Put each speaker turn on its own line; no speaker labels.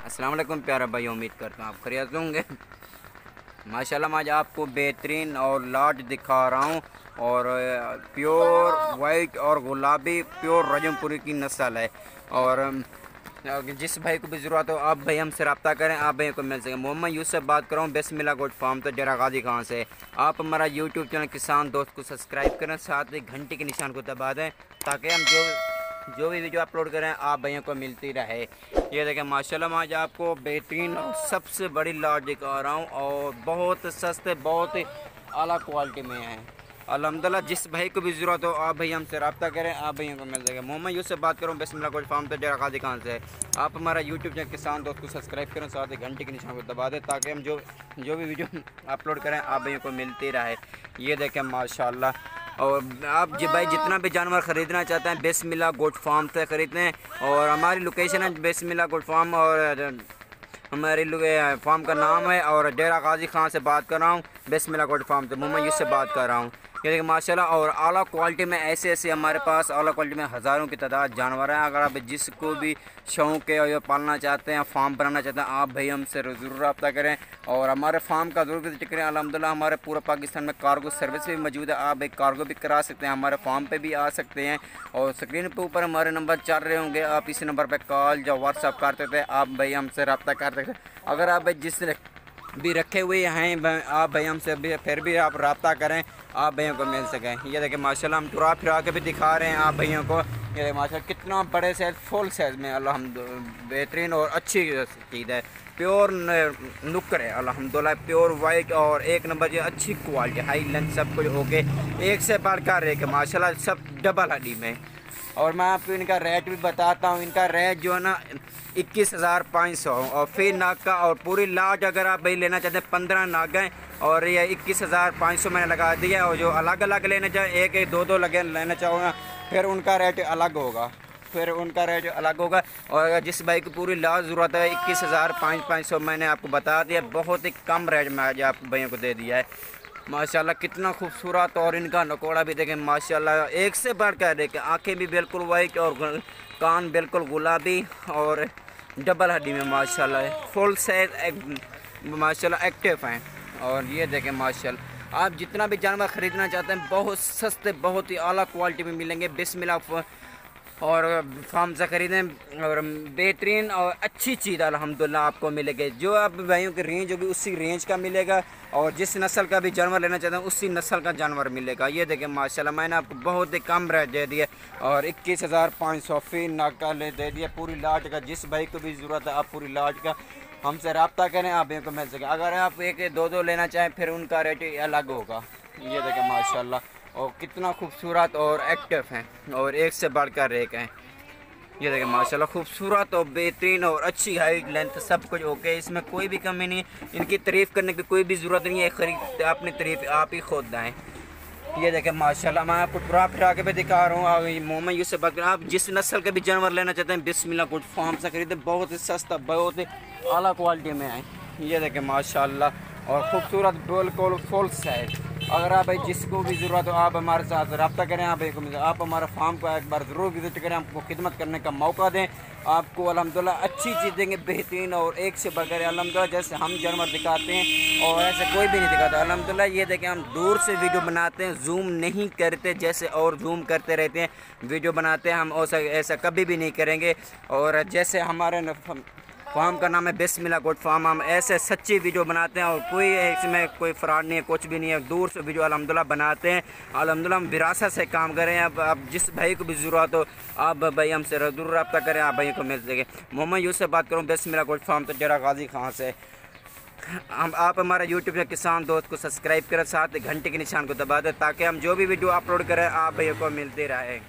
अस्सलाम वालेकुम प्यारा भाई, उम्मीद करता हूँ आप खैरियत होंगे। माशाल्लाह मैं आज आपको बेहतरीन और लाट दिखा रहा हूँ और प्योर वाइट और गुलाबी प्योर रजमपुरी की नस्ल है। और जिस भाई को भी ज़रूरत हो आप भाई हमसे रब्ता करें, आप भाई को मिल सके। मोहम्मद यूसुफ बात कर रहा हूँ बिस्मिल्लाह गोट फार्म तो डेरा गाजी खां से। आप हमारा यूट्यूब चैनल किसान दोस्त को सब्सक्राइब करें, साथ ही घंटी के निशान को दबा दें ताकि हम जो भी वीडियो अपलोड करें आप भाइयों को मिलती रहे। ये देखें माशाल्लाह मैं आज आपको बेहतरीन और सबसे बड़ी लाट दिखा रहा हूँ और बहुत सस्ते बहुत ही आला क्वालिटी में है। अल्हम्दुलिल्लाह जिस भाई को भी ज़रूरत हो आप भाई हमसे रब्ता करें, आप भाइयों को मिल जाएगा। मोहम्मद यूसुफ बात करूँ बिस्मिल्लाह गोट फार्म तो डेरा गाजी खां से। आप हमारा यूट्यूब चैनल किसान दोस्त को सब्सक्राइब करें, साथ ही घंटे के निशान को दबा दें ताकि हम जो भी वीडियो अपलोड करें आप भाइयों को मिलती रहे। ये देखें माशाल्लाह। और आप भाई जितना भी जानवर ख़रीदना चाहते हैं बिस्मिल्लाह गोट फार्म से ख़रीदते हैं। और हमारी लोकेशन है बिस्मिल्लाह गोट फार्म और हमारी फार्म का नाम है और डेरा गाजी खां से बात कर रहा हूँ बिस्मिल्लाह गोट फार्म से। मोहम्मद यूसुफ से बात कर रहा हूँ। ये देखिए माशाल्लाह और आला क्वालिटी में ऐसे हमारे पास आला क्वालिटी में हज़ारों की तादाद जानवर हैं। अगर आप जिसको भी शौक़ है और पालना चाहते हैं फार्म बनाना चाहते हैं आप भाई हमसे ज़रूर रब्ता करें और हमारे फार्म का ज़रूर विजिट करें। अल्हम्दुलिल्लाह हमारे पूरे पाकिस्तान में कार्गो सर्विस भी मौजूद है, आप एक कार्गो भी करा सकते हैं, हमारे फार्म पे भी आ सकते हैं। और स्क्रीन पे ऊपर हमारे नंबर चल रहे होंगे, आप इसी नंबर पर कॉल या व्हाट्सअप कर सकते हैं, आप भाई हमसे रब्ता कर सकते हैं। अगर आप जिस भी रखे हुए हैं आप भाई हमसे भी फिर भी आप रब्ता करें, आप भाइयों को मिल सकें। ये देखें माशाल्लाह हम टुरा फिरा के भी दिखा रहे हैं आप भाइयों को। ये देखिए माशाल्लाह कितना बड़े साइज फुल साइज़ में अल्हम्दुलिल्लाह बेहतरीन और अच्छी चीज़ है। प्योर नुक्कर है अल्हम्दुलिल्लाह, प्योर वाइट और एक नंबर ये अच्छी क्वालिटी हाई लेंथ सब कुछ ओके एक से बढ़कर एक माशाल्लाह सब डबल हड्डी में। और मैं आपको इनका रेट भी बताता हूँ। इनका रेट जो है ना 21,500 और फिर नाग का और पूरी लाट अगर आप भाई लेना चाहते हैं 15 नाग हैं और ये 21,500 मैंने लगा दिया। और जो अलग अलग लेना चाहे एक एक दो लगे लेना चाहूँगा फिर उनका रेट अलग होगा, और अगर जिस भाई को पूरी लाट ज़रूरत है 21,500 मैंने आपको बता दिया, बहुत ही कम रेट में आज आप भाइयों को दे दिया है। माशाल्लाह कितना खूबसूरत और इनका नकोड़ा भी देखें माशाल्लाह एक से बढ़कर देखें, आंखें भी बिल्कुल वाइट और कान बिल्कुल गुलाबी और डबल हड्डी में माशाल्लाह फुल साइज माशाल्लाह एक्टिव हैं। और ये देखें माशाल्लाह आप जितना भी जानवर ख़रीदना चाहते हैं बहुत सस्ते बहुत ही आला क्वालिटी में मिलेंगे बिस्मिल्लाह और फार्म से ख़रीदें और बेहतरीन और अच्छी चीज़ अल्हम्दुलिल्लाह आपको मिलेगी। जो आप भाइयों की रेंज होगी उसी रेंज का मिलेगा और जिस नस्ल का भी जानवर लेना चाहते हैं उसी नस्ल का जानवर मिलेगा। ये देखें माशाल्लाह मैंने आपको बहुत ही कम रेट दे दिया और 21,500 फी नाका ले दे दिया पूरी लाट का। जिस भाई को भी ज़रूरत है आप पूरी लाट का हमसे रब्ता करें, आप भाइयों को मिल सके। अगर आप एक दो लेना चाहें फिर उनका रेट अलग होगा। ये देखें माशाल्लाह और कितना खूबसूरत और एक्टिव हैं और एक से बढ़कर एक हैं। ये देखें माशाल्लाह खूबसूरत और बेहतरीन और अच्छी हाइट लेंथ सब कुछ ओके, इसमें कोई भी कमी नहीं। इनकी तारीफ़ करने की कोई भी ज़रूरत नहीं है, खरीद अपनी तारीफ़ आप ही खुद दाएँ। ये देखें माशाल्लाह मैं आपको टुरा फिरा के भी दिखा रहा हूँ। मोहम्मद यूसुफ बात करें, आप जिस नस्ल के भी जानवर लेना चाहते हैं बिस्मिल्लाह गोट फार्म से खरीदें, बहुत ही सस्ता बहुत ही आला क्वालिटी में है। ये देखें माशाल्लाह और ख़ूबसूरत बिल्कुल फुल साइज। अगर आप भाई जिसको भी ज़रूरत हो आप हमारे साथ रब्ता करें, आप हमारा फार्म को एक बार ज़रूर विज़िट करें, आपको खिदमत करने का मौका दें। आपको अल्हम्दुलिल्लाह अच्छी चीज़ देंगे बेहतरीन और एक से बढ़कर अल्हम्दुलिल्लाह जैसे हम जानवर दिखाते हैं और ऐसे कोई भी नहीं दिखाता अल्हम्दुलिल्लाह। ये देखें हम दूर से वीडियो बनाते हैं, जूम नहीं करते जैसे और जूम करते रहते हैं वीडियो बनाते हैं, हम ऐसा कभी भी नहीं करेंगे। और जैसे हमारे फार्म का नाम है बिस्मिल्लाह गोट फार्म, हम ऐसे सच्ची वीडियो बनाते हैं और कोई इसमें कोई फ्रॉड नहीं है, कुछ भी नहीं है। दूर से वीडियो अल्हम्दुलिल्लाह बनाते हैं, अल्हम्दुलिल्लाह हम विरासत से काम करें। अब जिस भाई को भी ज़रूरत हो आप भाई हमसे ज़रूर रब्ता करें, आप भाई को मिल सके। मोहम्मद यूसुफ से बात करूँ बिस्मिल्लाह गोट फार्म तो डेरा गाजी खां से। आप हमारा यूट्यूब पे किसान दोस्त को सब्सक्राइब करें, साथ घंटे के निशान को दबा दें ताकि हम जो भी वीडियो अपलोड करें आप भाइयों को मिलते रहे।